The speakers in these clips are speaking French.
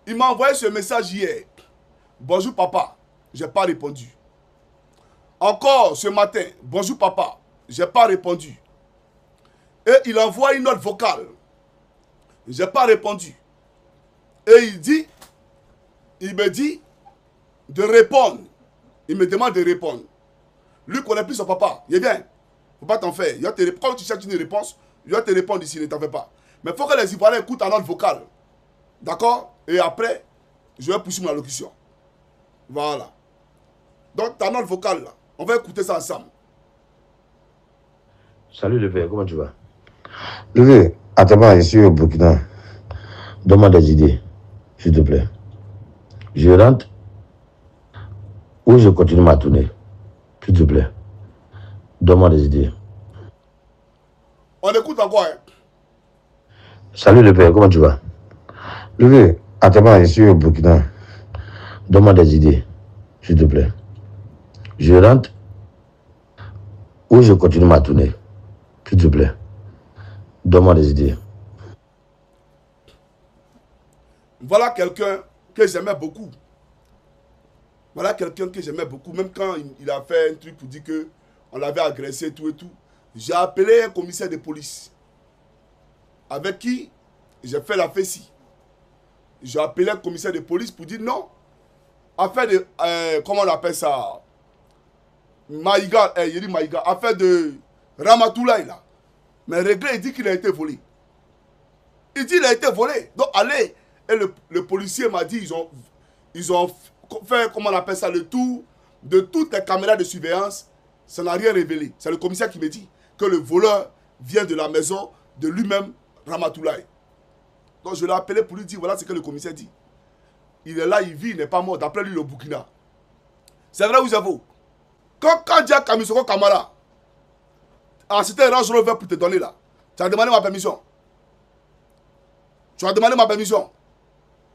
Il m'a envoyé ce message hier. Bonjour papa. J'ai pas répondu. Encore ce matin. Bonjour papa. J'ai pas répondu. Et il envoie une note vocale. J'ai pas répondu. Et il me dit de répondre. Il me demande de répondre. Lui connaît plus son papa. Il vient. Faut pas t'en faire. Quand tu cherches une réponse, il va te répondre ici, ne t'en fais pas. Mais il faut que les Ivoiriens écoutent ta note vocale. D'accord? Et après, je vais poursuivre ma locution. Voilà. Donc ta note vocale là, on va écouter ça ensemble. Salut le père, comment tu vas? Levé, attends, je suis au Burkina. Donne-moi des idées, s'il te plaît. Je rentre ou je continue ma tournée, s'il te plaît. Donne-moi des idées. On écoute encore. Hein? Salut le père, comment tu vas? Levé, attends, je suis au Burkina. Donne-moi des idées, s'il te plaît. Je rentre ou je continue ma tournée, s'il te plaît. Donne-moi des idées. Voilà quelqu'un que j'aimais beaucoup. Voilà quelqu'un que j'aimais beaucoup. Même quand il a fait un truc pour dire qu'on l'avait agressé, tout et tout. J'ai appelé un commissaire de police. Avec qui j'ai fait la fessie. J'ai appelé un commissaire de police pour dire non. Affaire de... comment on appelle ça? Maïga. Il dit Maïga. Affaire de Ramatoulaye là. Mais Réglé, il dit qu'il a été volé. Il dit qu'il a été volé. Donc allez. Et le policier m'a dit ils ont fait, comment on appelle ça, le tour de toutes les caméras de surveillance. Ça n'a rien révélé. C'est le commissaire qui me dit que le voleur vient de la maison de lui-même, Ramatoulaye. Donc je l'ai appelé pour lui dire, voilà ce que le commissaire dit. Il est là, il vit, il n'est pas mort. D'après lui, le Burkina. C'est vrai ou c'est faux? Quand Dia Kamisoko Kamara a cité un Range Rover pour te donner là, tu as demandé ma permission. Tu as demandé ma permission.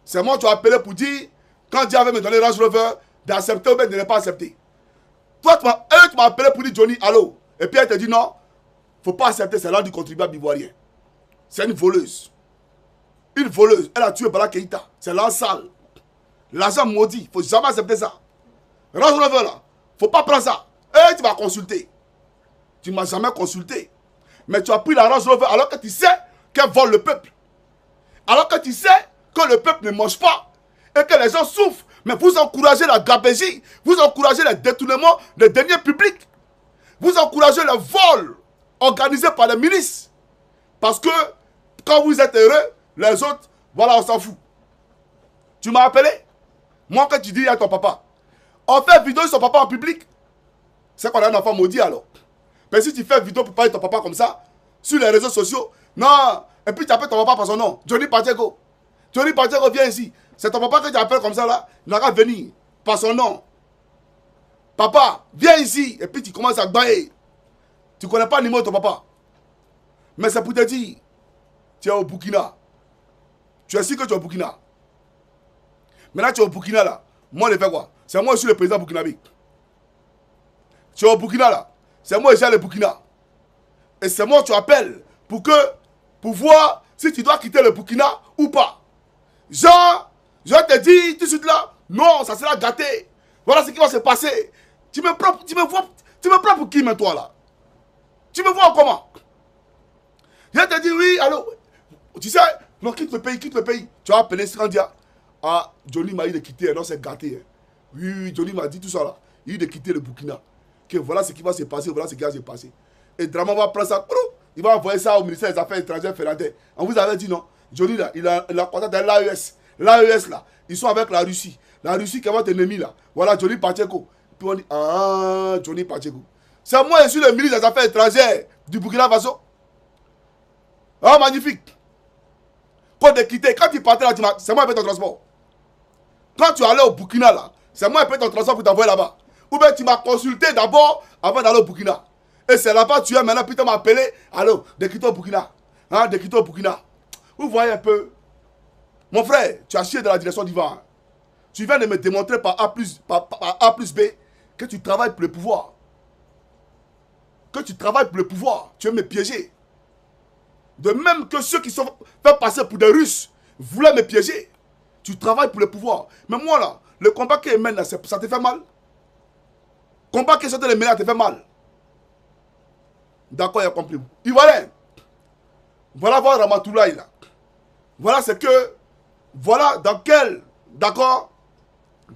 C'est moi qui tu as appelé pour dire, quand Dia avait me donné Range Rover, d'accepter ou bien de ne pas accepter. Toi, tu m'as appelé pour dire Johnny, allô. Et puis elle te dit non, il ne faut pas accepter, c'est l'art du contribuable ivoirien. C'est une voleuse. Une voleuse. Elle a tué Bala Keïta. C'est l'art sale. L'argent maudit. Il ne faut jamais accepter ça. Range Rover là. Il ne faut pas prendre ça. Et tu vas consulter. Tu ne m'as jamais consulté. Mais tu as pris la Range Rover alors que tu sais qu'elle vole le peuple. Alors que tu sais que le peuple ne mange pas. Et que les gens souffrent. Mais vous encouragez la gabégie. Vous encouragez les détournements des deniers publics. Vous encouragez le vol organisé par les milices. Parce que quand vous êtes heureux, les autres, voilà, on s'en fout. Tu m'as appelé? Moi, quand tu dis à ton papa, on fait vidéo sur son papa en public. C'est qu'on a un enfant maudit alors. Mais si tu fais vidéo pour parler de ton papa comme ça, sur les réseaux sociaux, non, et puis tu appelles ton papa par son nom, Johnny Pacheco. Johnny Pacheco, viens ici. C'est ton papa que tu appelles comme ça là, il n'a qu'à venir par son nom. Papa, viens ici. Et puis tu commences à bailler. Tu ne connais pas le numéro de ton papa. Mais c'est pour te dire, tu es au Burkina. Tu es sûr que tu es au Burkina. Maintenant tu es au Burkina là. Moi je fais quoi? C'est moi qui suis le président burkinabé. Tu es au Burkina là. C'est moi qui gère le Burkina. Et c'est moi que tu appelles pour voir si tu dois quitter le Burkina ou pas. Genre, je te dis tout de suite là, non, ça sera gâté. Voilà ce qui va se passer. Tu me prends pour qui, mais toi là? Tu me vois comment? Je te dis oui, allô. Tu sais, non, quitte le pays, quitte le pays. Tu as appelé Srandia. Ah, Johnny m'a dit de quitter, non, c'est gâté. Hein. Oui, Johnny m'a dit tout ça là. Il dit de quitter le Burkina. Que voilà ce qui va se passer, voilà ce qui va se passer. Et Draman va prendre ça, il va envoyer ça au ministère des Affaires étrangères finlandais. On vous avait dit non. Johnny là, il a contacté l'AES. L'AES là, ils sont avec la Russie. La Russie qui est votre ennemi là. Voilà, Johnny Pacheco. Puis on dit, ah, Johnny Pacheco. C'est moi, je suis le ministre des Affaires étrangères du Burkina Faso. Ah, magnifique. Pour te quitter, quand tu partais là, c'est moi qui paye ton transport. Quand tu allais au Burkina là, c'est moi qui paye ton transport pour t'envoyer là-bas. Ou bien tu m'as consulté d'abord avant d'aller au Burkina. Et c'est là-bas tu es maintenant, puis tu m'as appelé. Allô, de quitter au Burkina. Hein, de quitter au Burkina. Vous voyez un peu. Mon frère, tu as chié dans la direction du vent. Tu viens de me démontrer par A plus B que tu travailles pour le pouvoir. Que tu travailles pour le pouvoir. Tu veux me piéger. De même que ceux qui sont fait passer pour des Russes voulaient me piéger. Tu travailles pour le pouvoir. Mais moi, là, le combat qu'il mène, là, ça te fait mal. Le combat qu'il est de mener, ça te fait mal. D'accord, il a compris. Ivoirien. Voilà voir Ramatoulaye, là. Voilà ce que... Voilà dans quel... D'accord,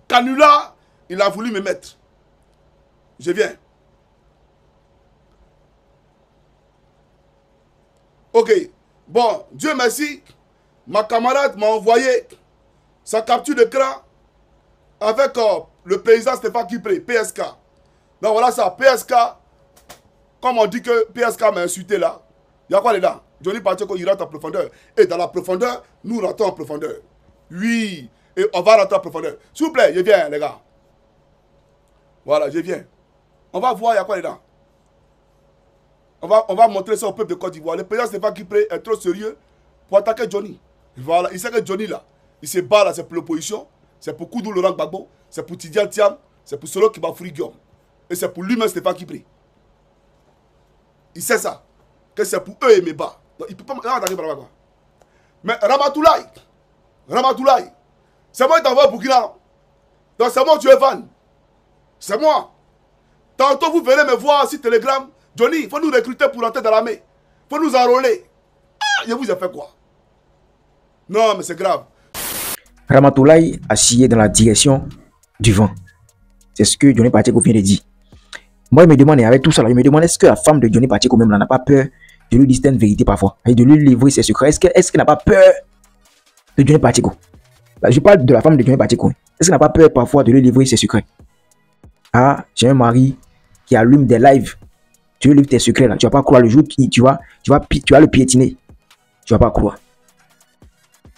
canula il a voulu me mettre. Je viens. Ok. Bon, Dieu merci. Ma camarade m'a envoyé sa capture d'écran avec le paysan Stéphane Kipré, PSK. Donc voilà ça, PSK. Comme on dit que PSK m'a insulté là, il y a quoi dedans? Johnny Pacheco, il rentre en profondeur. Et dans la profondeur, nous rentrons en profondeur. Oui. Et on va rentrer en profondeur. S'il vous plaît, je viens, les gars. Voilà, je viens. On va voir, il y a quoi dedans. On va montrer ça au peuple de Côte d'Ivoire. Le président Stéphane Kipré est trop sérieux pour attaquer Johnny. Voilà, il sait que Johnny là, il se bat là, c'est pour l'opposition, c'est pour Koudou Laurent Gbagbo, c'est pour Tidiane Thiam, c'est pour Solo Kibafouri Guillaume. Et c'est pour lui-même Stéphane Kipré. Il sait ça, que c'est pour eux et mes bas. Donc il ne peut pas attaquer par là. Mais Ramatoulaye, c'est moi qui t'envoie au Burkina. Donc c'est moi que tu es fan. C'est moi. Tantôt vous venez me voir sur Telegram. Johnny, il faut nous recruter pour entrer dans l'armée. Il faut nous enrôler. Ah, je vous ai fait quoi? Non, mais c'est grave. Ramatoulaye a scié dans la direction du vent. C'est ce que Johnny Pacheco vient de dire. Moi, il me demande, avec tout ça, il me demande, est-ce que la femme de Johnny Pacheco même n'a pas peur de lui dire certaines vérités parfois, et de lui livrer ses secrets? Est-ce qu'elle n'a pas peur de Johnny Pacheco? Là, je parle de la femme de Johnny Pacheco. Est-ce qu'elle n'a pas peur parfois de lui livrer ses secrets? Ah, j'ai un mari qui allume des lives. Tu lui livres tes secrets là. Tu vas pas croire le jour où tu vas le piétiner. Tu vas pas croire.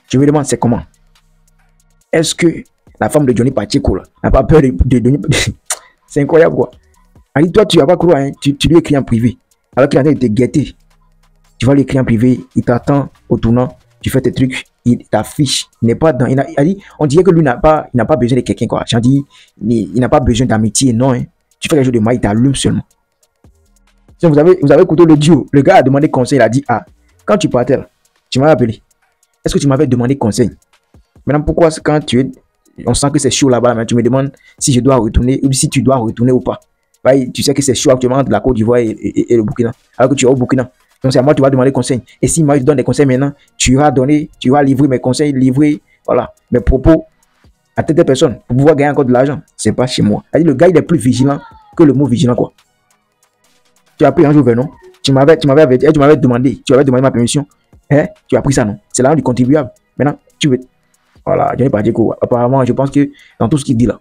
Je me demande c'est comment. Est-ce que la femme de Johnny Pacheco n'a pas peur de Johnny? C'est incroyable quoi. Alors, toi tu vas pas croire, hein. Tu lui écris en privé. Alors qu'il est en train de te guetter. Tu vas lui écrire en privé, il t'attend au tournant, tu fais tes trucs, il t'affiche. Il n'est pas dans. On dirait que lui n'a pas besoin de quelqu'un quoi. J'en dis, il n'a pas besoin d'amitié, non. Hein. Tu fais quelque chose de mal, il t'allume seulement. Si vous avez écouté le duo, le gars a demandé conseil, il a dit ah, quand tu partais là, tu m'as appelé. Est-ce que tu m'avais demandé conseil? Maintenant, pourquoi quand on sent que c'est chaud là-bas, mais tu me demandes si je dois retourner ou si tu dois retourner ou pas? Tu sais que c'est chaud actuellement entre la Côte d'Ivoire et le Burkina, alors que tu es au Burkina. Donc c'est à moi que tu vas demander conseil. Et si moi je te donne des conseils maintenant, tu vas livrer mes conseils, livrer voilà, mes propos à telle personne pour pouvoir gagner encore de l'argent. C'est pas chez moi. Le gars il est plus vigilant que le mot vigilant quoi. Tu as pris un jour, non? Tu m'avais demandé ma permission. Hein? Tu as pris ça, non? C'est l'argent du contribuable. Maintenant, tu veux. Voilà, Johnny Pacheco. Apparemment, je pense que dans tout ce qu'il dit là,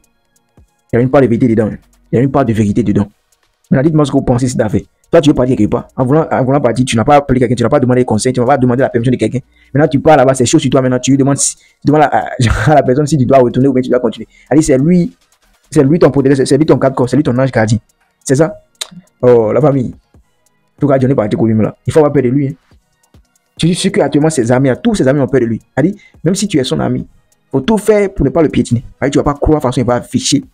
il y a une part de vérité dedans. Il y a une part de vérité dedans. Maintenant, dites-moi ce que vous pensez cette affaire. Toi, tu veux partir quelque part. En voulant partir, tu n'as pas appelé quelqu'un, tu n'as pas demandé conseil, tu n'as pas demandé la permission de quelqu'un. Maintenant, tu pars là-bas, c'est chaud sur toi. Maintenant, tu demandes à la personne si tu dois retourner ou bien tu dois continuer. Allez, c'est lui ton protégé, c'est lui ton cadre corps, c'est lui ton ange gardien. C'est ça? Oh, la famille. En tout cas, Johnny Pacheco lui là. Il faut avoir peur de lui. Hein. Je suis sûr qu'actuellement, tous ses amis ont peur de lui. Même si tu es son ami, il faut tout faire pour ne pas le piétiner. Tu ne vas pas croire, de toute façon, il va afficher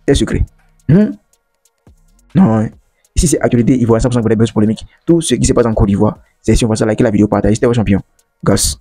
tes secrets. Non. Hein. Ici, c'est actualité. Il faut 100% pour des buzz polémiques. Tout ce qui se passe en Côte d'Ivoire, c'est si on va liker la vidéo, partager. C'était vos champions. Gosse.